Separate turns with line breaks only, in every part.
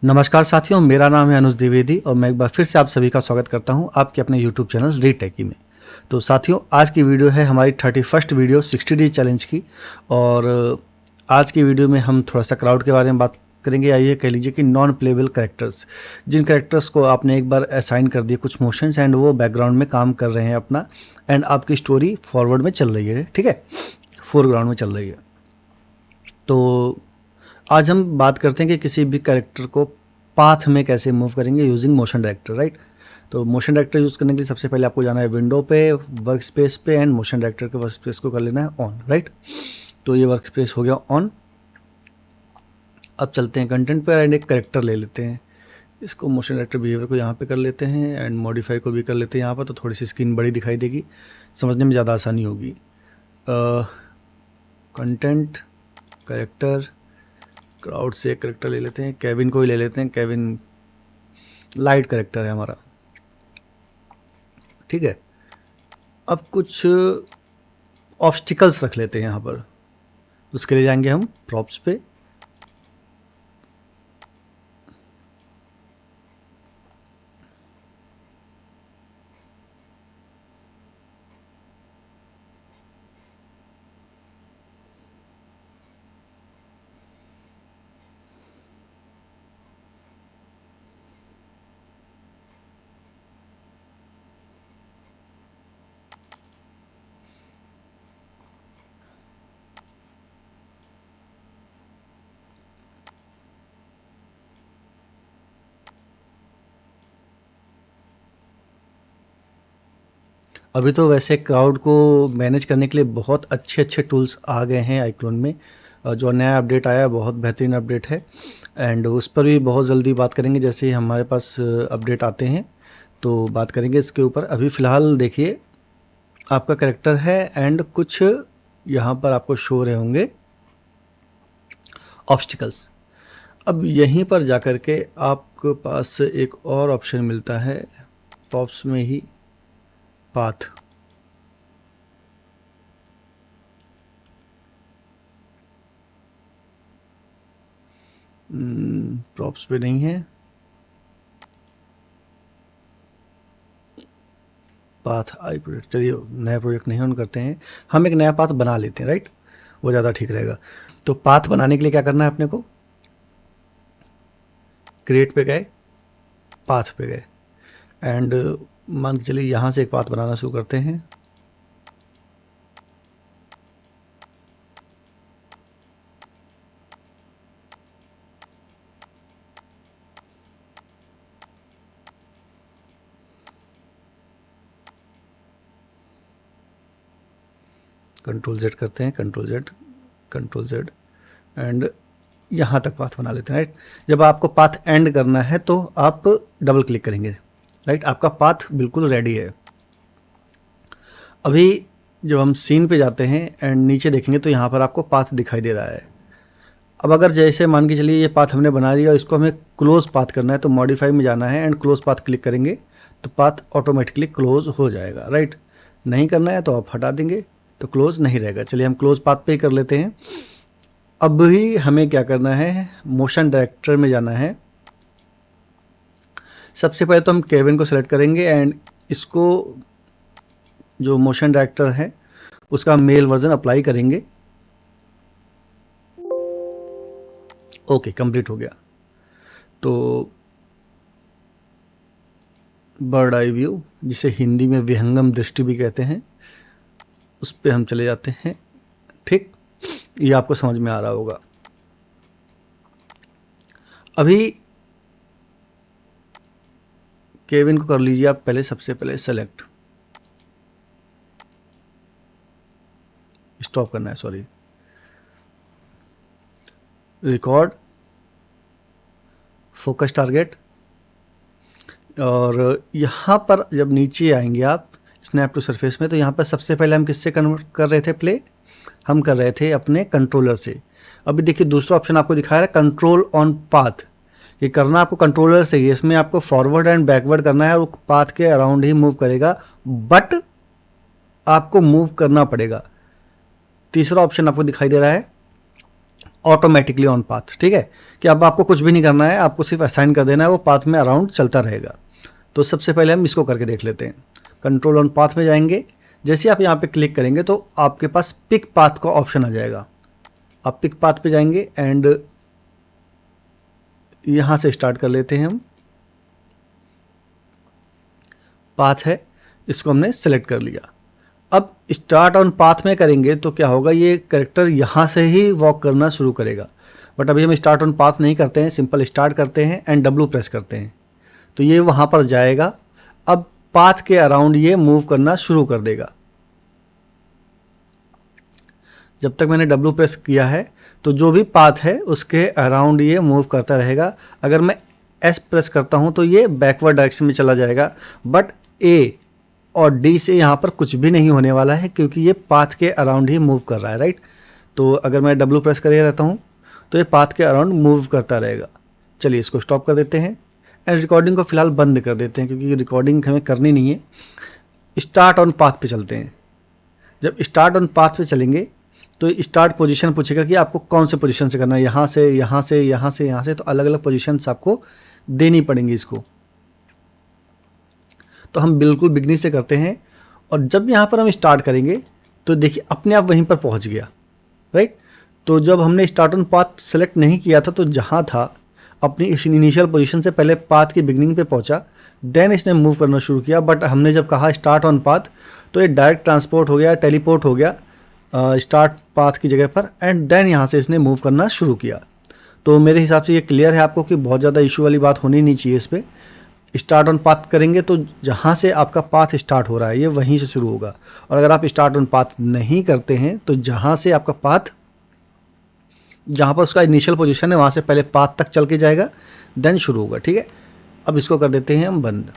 नमस्कार साथियों, मेरा नाम है अनुज द्विवेदी और मैं एक बार फिर से आप सभी का स्वागत करता हूं आपके अपने यूट्यूब चैनल रीड टेकी में। तो साथियों, आज की वीडियो है हमारी 31st वीडियो 60 डे चैलेंज की। और आज की वीडियो में हम थोड़ा सा क्राउड के बारे में बात करेंगे, या ये कह लीजिए कि नॉन प्लेबल कैरेक्टर्स, जिन कैरेक्टर्स को आपने एक बार असाइन कर दिए कुछ मोशंस एंड वो बैकग्राउंड में काम कर रहे हैं अपना, एंड आपकी स्टोरी फॉरवर्ड में चल रही है, ठीक है, फोरग्राउंड में चल रही है। तो आज हम बात करते हैं कि किसी भी कैरेक्टर को पाथ में कैसे मूव करेंगे यूजिंग मोशन डायरेक्टर, राइट। तो मोशन डायरेक्टर यूज़ करने के लिए सबसे पहले आपको जाना है विंडो पे, वर्क स्पेस पे, एंड मोशन डायरेक्टर के वर्क स्पेस को कर लेना है ऑन, राइट। तो ये वर्क स्पेस हो गया ऑन। अब चलते हैं कंटेंट पर एंड एक कैरेक्टर ले लेते हैं। इसको मोशन डायरेक्टर बिहेवियर को यहाँ पे कर लेते हैं एंड मॉडिफाई को भी कर लेते हैं यहाँ पर, तो थोड़ी सी स्क्रीन बड़ी दिखाई देगी, समझने में ज़्यादा आसानी होगी। कंटेंट, कैरेक्टर, क्राउड से एक करेक्टर ले लेते हैं, केविन को ही ले लेते हैं। केविन लाइट करेक्टर है हमारा, ठीक है। अब कुछ ऑब्स्टिकल्स रख लेते हैं यहाँ पर। उसके लिए जाएंगे हम प्रॉप्स पे, अभी तो वैसे क्राउड को मैनेज करने के लिए बहुत अच्छे अच्छे टूल्स आ गए हैं आइक्लोन में। जो नया अपडेट आया है बहुत बेहतरीन अपडेट है, एंड उस पर भी बहुत जल्दी बात करेंगे जैसे ही हमारे पास अपडेट आते हैं तो बात करेंगे इसके ऊपर। अभी फ़िलहाल देखिए आपका करेक्टर है एंड कुछ यहाँ पर आपको शो रहे होंगे ऑब्स्टिकल्स। अब यहीं पर जाकर के आपके पास एक और ऑप्शन मिलता है प्रॉप्स में ही, पाथ। प्रॉप्स पे नहीं है, पाथ आई प्रोजेक्ट। चलिए नया प्रोजेक्ट नहीं ऑन करते हैं, हम एक नया पाथ बना लेते हैं, राइट, वो ज़्यादा ठीक रहेगा। तो पाथ बनाने के लिए क्या करना है अपने को, क्रिएट पे गए, पाथ पे गए, एंड मान के चलिए यहाँ से एक पाथ बनाना शुरू करते हैं। कंट्रोल जेड करते हैं, control Z, control Z, and यहाँ तक पाथ बना लेते हैं, राइट। जब आपको पाथ एंड करना है तो आप डबल क्लिक करेंगे, राइट। आपका पाथ बिल्कुल रेडी है। अभी जब हम सीन पे जाते हैं एंड नीचे देखेंगे तो यहाँ पर आपको पाथ दिखाई दे रहा है। अब अगर जैसे मान के चलिए ये पाथ हमने बना लिया और इसको हमें क्लोज पाथ करना है तो मॉडिफाई में जाना है एंड क्लोज पाथ क्लिक करेंगे तो पाथ ऑटोमेटिकली क्लोज हो जाएगा, राइट। नहीं करना है तो आप हटा देंगे तो क्लोज नहीं रहेगा। चलिए हम क्लोज पाथ पे ही कर लेते हैं। अब ही हमें क्या करना है, मोशन डायरेक्टर में जाना है। सबसे पहले तो हम केविन को सेलेक्ट करेंगे एंड इसको जो मोशन डायरेक्टर है उसका मेल वर्जन अप्लाई करेंगे। ओके, कंप्लीट हो गया। तो बर्ड आई व्यू, जिसे हिंदी में विहंगम दृष्टि भी कहते हैं, उस पर हम चले जाते हैं, ठीक। ये आपको समझ में आ रहा होगा। अभी केविन को कर लीजिए आप पहले, सबसे पहले सेलेक्ट, स्टॉप करना है, सॉरी, रिकॉर्ड, फोकस टारगेट, और यहाँ पर जब नीचे आएंगे आप स्नैप टू सरफेस में तो यहाँ पर सबसे पहले हम किससे कन्वर्ट कर रहे थे प्ले, हम कर रहे थे अपने कंट्रोलर से। अभी देखिए दूसरा ऑप्शन आपको दिखा रहा है कंट्रोल ऑन पाथ, ये करना आपको कंट्रोलर से ही है। इसमें आपको फॉरवर्ड एंड बैकवर्ड करना है और पाथ के अराउंड ही मूव करेगा, बट आपको मूव करना पड़ेगा। तीसरा ऑप्शन आपको दिखाई दे रहा है ऑटोमेटिकली ऑन पाथ, ठीक है, कि अब आपको कुछ भी नहीं करना है, आपको सिर्फ असाइन कर देना है, वो पाथ में अराउंड चलता रहेगा। तो सबसे पहले हम इसको करके देख लेते हैं। कंट्रोल ऑन पाथ में जाएंगे, जैसे आप यहाँ पे क्लिक करेंगे तो आपके पास पिक पाथ का ऑप्शन आ जाएगा। आप पिक पाथ पे जाएंगे एंड यहाँ से स्टार्ट कर लेते हैं हम। पाथ है, इसको हमने सेलेक्ट कर लिया। अब स्टार्ट ऑन पाथ में करेंगे तो क्या होगा, ये कैरेक्टर यहाँ से ही वॉक करना शुरू करेगा। बट अभी हम स्टार्ट ऑन पाथ नहीं करते हैं, सिंपल स्टार्ट करते हैं एंड W प्रेस करते हैं तो ये वहाँ पर जाएगा। अब पाथ के अराउंड ये मूव करना शुरू कर देगा। जब तक मैंने W प्रेस किया है तो जो भी पाथ है उसके अराउंड ये मूव करता रहेगा। अगर मैं S प्रेस करता हूँ तो ये बैकवर्ड डायरेक्शन में चला जाएगा, बट A और D से यहाँ पर कुछ भी नहीं होने वाला है क्योंकि ये पाथ के अराउंड ही मूव कर रहा है, राइट। तो अगर मैं W प्रेस करे रहता हूँ तो ये पाथ के अराउंड मूव करता रहेगा। चलिए इसको स्टॉप कर देते हैं एंड रिकॉर्डिंग को फिलहाल बंद कर देते हैं क्योंकि रिकॉर्डिंग हमें करनी नहीं है। स्टार्ट ऑन पाथ पे चलते हैं। जब स्टार्ट ऑन पाथ पे चलेंगे तो स्टार्ट पोजीशन पूछेगा कि आपको कौन से पोजीशन से करना है, यहाँ से, यहाँ से, यहाँ से, यहाँ से, तो अलग अलग पोजीशंस आपको देनी पड़ेंगी इसको। तो हम बिल्कुल बिगनिंग से करते हैं और जब यहाँ पर हम स्टार्ट करेंगे तो देखिए अपने आप वहीं पर पहुँच गया, राइट। तो जब हमने स्टार्ट ऑन पाथ सेलेक्ट नहीं किया था तो जहाँ था अपनी इनिशियल पोजीशन से पहले पाथ की बिगनिंग पे पहुँचा, देन इसने मूव करना शुरू किया। बट हमने जब कहा स्टार्ट ऑन पाथ तो ये डायरेक्ट ट्रांसपोर्ट हो गया, टेलीपोर्ट हो गया स्टार्ट पाथ की जगह पर एंड देन यहाँ से इसने मूव करना शुरू किया। तो मेरे हिसाब से ये क्लियर है आपको कि बहुत ज़्यादा इशू वाली बात होनी नहीं चाहिए इस पर। स्टार्ट ऑन पाथ करेंगे तो जहाँ से आपका पाथ स्टार्ट हो रहा है ये वहीं से शुरू होगा, और अगर आप स्टार्ट ऑन पाथ नहीं करते हैं तो जहाँ से आपका पाथ, जहाँ पर उसका इनिशियल पोजीशन है वहाँ से पहले पाथ तक चल के जाएगा, देन शुरू होगा, ठीक है। अब इसको कर देते हैं हम बंद।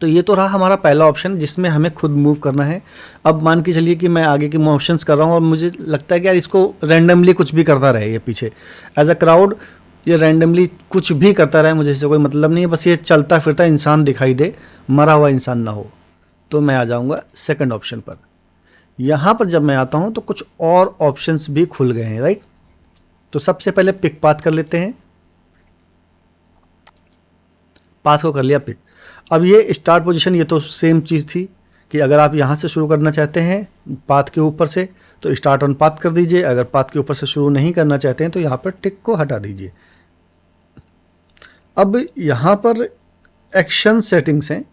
तो ये तो रहा हमारा पहला ऑप्शन जिसमें हमें खुद मूव करना है। अब मान के चलिए कि मैं आगे के मोशंस कर रहा हूँ और मुझे लगता है कि यार इसको रैंडमली कुछ भी करता रहे ये पीछे, एज अ क्राउड ये रैंडमली कुछ भी करता रहे, मुझे इससे कोई मतलब नहीं है, बस ये चलता फिरता इंसान दिखाई दे, मरा हुआ इंसान ना हो। तो मैं आ जाऊँगा सेकंड ऑप्शन पर। यहाँ पर जब मैं आता हूँ तो कुछ और ऑप्शंस भी खुल गए हैं, राइट। तो सबसे पहले पिक पाथ कर लेते हैं। पाथ को कर लिया पिक। अब ये स्टार्ट पोजीशन, ये तो सेम चीज़ थी कि अगर आप यहाँ से शुरू करना चाहते हैं पाथ के ऊपर से तो स्टार्ट ऑन पाथ कर दीजिए, अगर पाथ के ऊपर से शुरू नहीं करना चाहते हैं तो यहाँ पर टिक को हटा दीजिए। अब यहाँ पर एक्शन सेटिंग्स हैं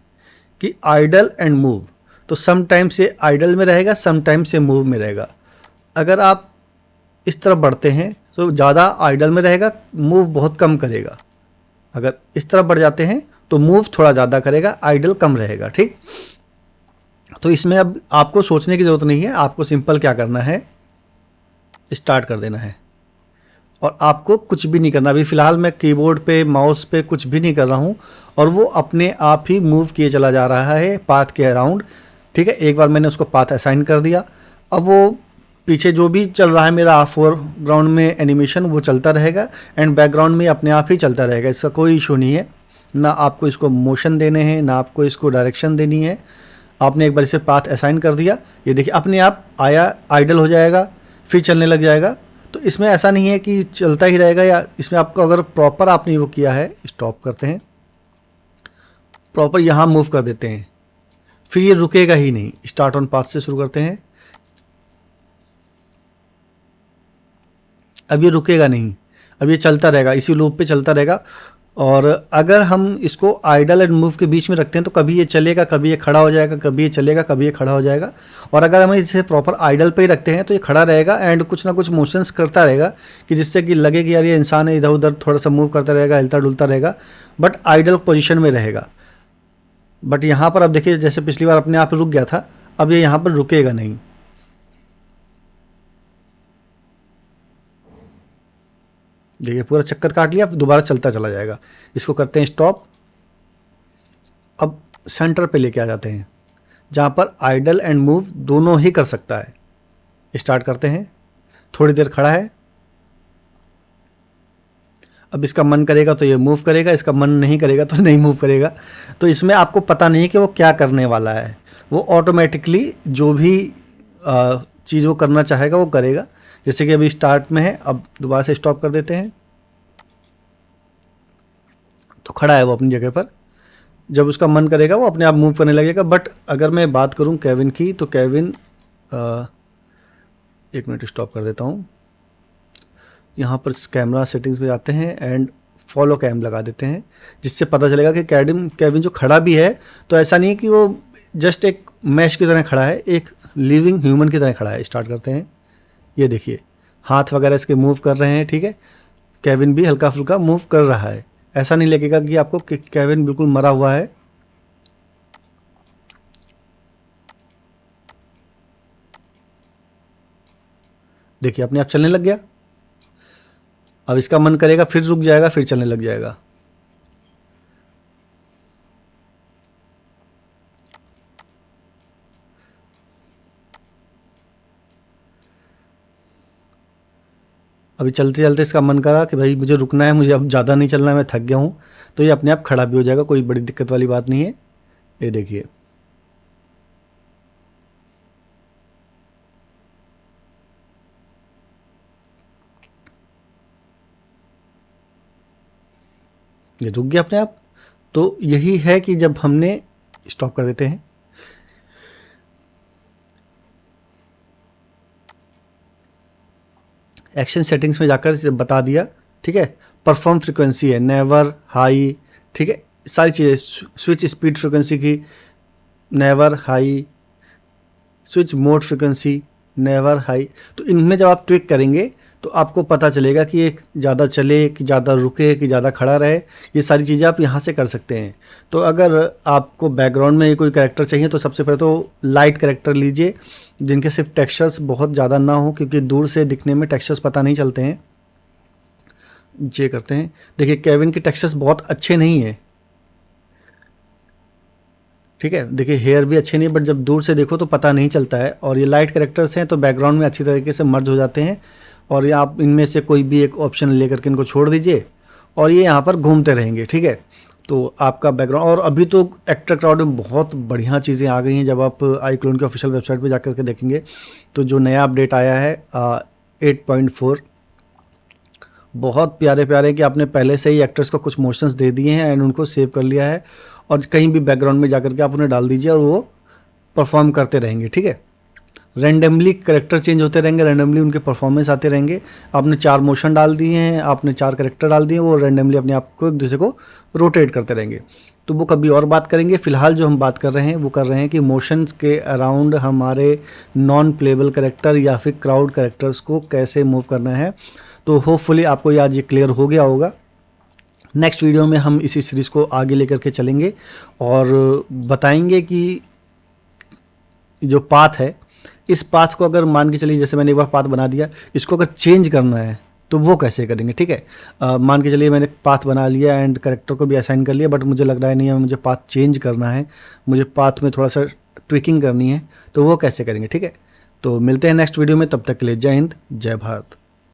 कि आइडल एंड मूव, तो सम टाइम से आइडल में रहेगा, सम टाइम से मूव में रहेगा। अगर आप इस तरफ बढ़ते हैं तो ज़्यादा आइडल में रहेगा, मूव बहुत कम करेगा। अगर इस तरफ बढ़ जाते हैं तो मूव थोड़ा ज़्यादा करेगा, आइडल कम रहेगा, ठीक। तो इसमें अब आपको सोचने की ज़रूरत नहीं है, आपको सिंपल क्या करना है, स्टार्ट कर देना है और आपको कुछ भी नहीं करना। अभी फ़िलहाल मैं कीबोर्ड पे, माउस पे कुछ भी नहीं कर रहा हूँ और वो अपने आप ही मूव किए चला जा रहा है पाथ के अराउंड, ठीक है। एक बार मैंने उसको पाथ असाइन कर दिया, अब वो पीछे जो भी चल रहा है मेरा फोरग्राउंड में एनिमेशन वो चलता रहेगा एंड बैकग्राउंड में अपने आप ही चलता रहेगा, इसका कोई इशू नहीं है। ना आपको इसको मोशन देने हैं, ना आपको इसको डायरेक्शन देनी है। आपने एक बार इसे पाथ असाइन कर दिया, ये देखिए अपने आप आया, आइडल हो जाएगा, फिर चलने लग जाएगा। तो इसमें ऐसा नहीं है कि चलता ही रहेगा, या इसमें आपको अगर प्रॉपर आपने वो किया है, स्टॉप करते हैं, प्रॉपर यहाँ मूव कर देते हैं, फिर ये रुकेगा ही नहीं। स्टार्ट ऑन पाथ से शुरू करते हैं, अब ये रुकेगा नहीं, अब ये चलता रहेगा, इसी लूप पे चलता रहेगा। और अगर हम इसको आइडल एंड मूव के बीच में रखते हैं तो कभी ये चलेगा, कभी ये खड़ा हो जाएगा, कभी ये चलेगा, कभी ये खड़ा हो जाएगा। और अगर हम इसे प्रॉपर आइडल पे ही रखते हैं तो ये खड़ा रहेगा एंड कुछ ना कुछ मोशंस करता रहेगा कि जिससे कि लगे कि यार ये इंसान है, इधर उधर थोड़ा सा मूव करता रहेगा, हिलता डुलता रहेगा, बट आइडल पोजिशन में रहेगा। बट यहाँ पर अब देखिए जैसे पिछली बार अपने आप रुक गया था, अब ये यहाँ पर रुकेगा नहीं। देखिए पूरा चक्कर काट लिया, दोबारा चलता चला जाएगा। इसको करते हैं स्टॉप। अब सेंटर पे लेके आ जाते हैं जहाँ पर आइडल एंड मूव दोनों ही कर सकता है। स्टार्ट करते हैं, थोड़ी देर खड़ा है, अब इसका मन करेगा तो ये मूव करेगा, इसका मन नहीं करेगा तो नहीं मूव करेगा। तो इसमें आपको पता नहीं है कि वो क्या करने वाला है, वो ऑटोमेटिकली जो भी चीज़ वो करना चाहेगा वो करेगा। जैसे कि अभी स्टार्ट में है, अब दोबारा से स्टॉप कर देते हैं तो खड़ा है वो अपनी जगह पर। जब उसका मन करेगा वो अपने आप मूव करने लगेगा। बट अगर मैं बात करूं केविन की, तो केविन, एक मिनट स्टॉप कर देता हूं। यहाँ पर कैमरा सेटिंग्स में जाते हैं एंड फॉलो कैम लगा देते हैं, जिससे पता चलेगा कि केविन जो खड़ा भी है तो ऐसा नहीं है कि वो जस्ट एक मैश की तरह खड़ा है, एक लिविंग ह्यूमन की तरह खड़ा है। स्टार्ट करते हैं। ये देखिए हाथ वगैरह इसके मूव कर रहे हैं, ठीक है। केविन भी हल्का फुल्का मूव कर रहा है। ऐसा नहीं लगेगा कि आपको कि केविन बिल्कुल मरा हुआ है। देखिए अपने आप चलने लग गया। अब इसका मन करेगा फिर रुक जाएगा, फिर चलने लग जाएगा। अभी चलते चलते इसका मन करा कि भाई मुझे रुकना है, मुझे अब ज़्यादा नहीं चलना है, मैं थक गया हूँ, तो ये अपने आप खड़ा भी हो जाएगा। कोई बड़ी दिक्कत वाली बात नहीं है। ये देखिए ये रुक गया अपने आप। तो यही है कि जब हमने स्टॉप कर देते हैं, एक्शन सेटिंग्स में जाकर इसे बता दिया, ठीक है। परफॉर्म फ्रीक्वेंसी है नेवर हाई, ठीक है। सारी चीज़ें, स्विच स्पीड फ्रीक्वेंसी की never high, switch mode frequency never high. तो इनमें जब आप ट्विक करेंगे तो आपको पता चलेगा कि एक ज़्यादा चले, कि ज़्यादा रुके, कि ज़्यादा खड़ा रहे। ये सारी चीज़ें आप यहाँ से कर सकते हैं। तो अगर आपको बैकग्राउंड में कोई कैरेक्टर चाहिए तो सबसे पहले तो लाइट कैरेक्टर लीजिए, जिनके सिर्फ टेक्सचर्स बहुत ज़्यादा ना हो, क्योंकि दूर से दिखने में टेक्सचर्स पता नहीं चलते हैं। ये करते हैं। देखिए केविन के टेक्सचर्स बहुत अच्छे नहीं है, ठीक है। देखिए हेयर भी अच्छे नहीं, बट जब दूर से देखो तो पता नहीं चलता है। और ये लाइट कैरेक्टर्स हैं तो बैकग्राउंड में अच्छी तरीके से मर्ज हो जाते हैं। और ये आप इनमें से कोई भी एक ऑप्शन लेकर के इनको छोड़ दीजिए और ये यहाँ पर घूमते रहेंगे, ठीक है। तो आपका बैकग्राउंड, और अभी तो एक्टर क्राउड में बहुत बढ़िया चीज़ें आ गई हैं। जब आप iClone की ऑफिशियल वेबसाइट पे जाकर के देखेंगे तो जो नया अपडेट आया है 8.4, बहुत प्यारे प्यारे कि आपने पहले से ही एक्टर्स को कुछ मोशंस दे दिए हैं एंड उनको सेव कर लिया है, और कहीं भी बैकग्राउंड में जाकर के आप उन्हें डाल दीजिए और वो परफॉर्म करते रहेंगे, ठीक है। रैंडमली करेक्टर चेंज होते रहेंगे, रैंडमली उनके परफॉर्मेंस आते रहेंगे। आपने 4 मोशन डाल दिए हैं, आपने 4 करेक्टर डाल दिए हैं, वो रैंडमली अपने आप को एक दूसरे को रोटेट करते रहेंगे। तो वो कभी और बात करेंगे। फ़िलहाल जो हम बात कर रहे हैं वो कर रहे हैं कि मोशंस के अराउंड हमारे नॉन प्लेबल करेक्टर या फिर क्राउड करेक्टर्स को कैसे मूव करना है। तो होपफुली आपको ये आज ये क्लियर हो गया होगा। नेक्स्ट वीडियो में हम इसी सीरीज़ को आगे लेकर के चलेंगे और बताएंगे कि जो पाथ है, इस पाथ को अगर मान के चलिए, जैसे मैंने एक बार पाथ बना दिया, इसको अगर चेंज करना है तो वो कैसे करेंगे, ठीक है। मान के चलिए मैंने पाथ बना लिया एंड करेक्टर को भी असाइन कर लिया, बट मुझे लग रहा है नहीं है, मुझे पाथ चेंज करना है, मुझे पाथ में थोड़ा सा ट्विकिंग करनी है, तो वो कैसे करेंगे, ठीक है। तो मिलते हैं नेक्स्ट वीडियो में, तब तक के लिए जय हिंद, जय भारत।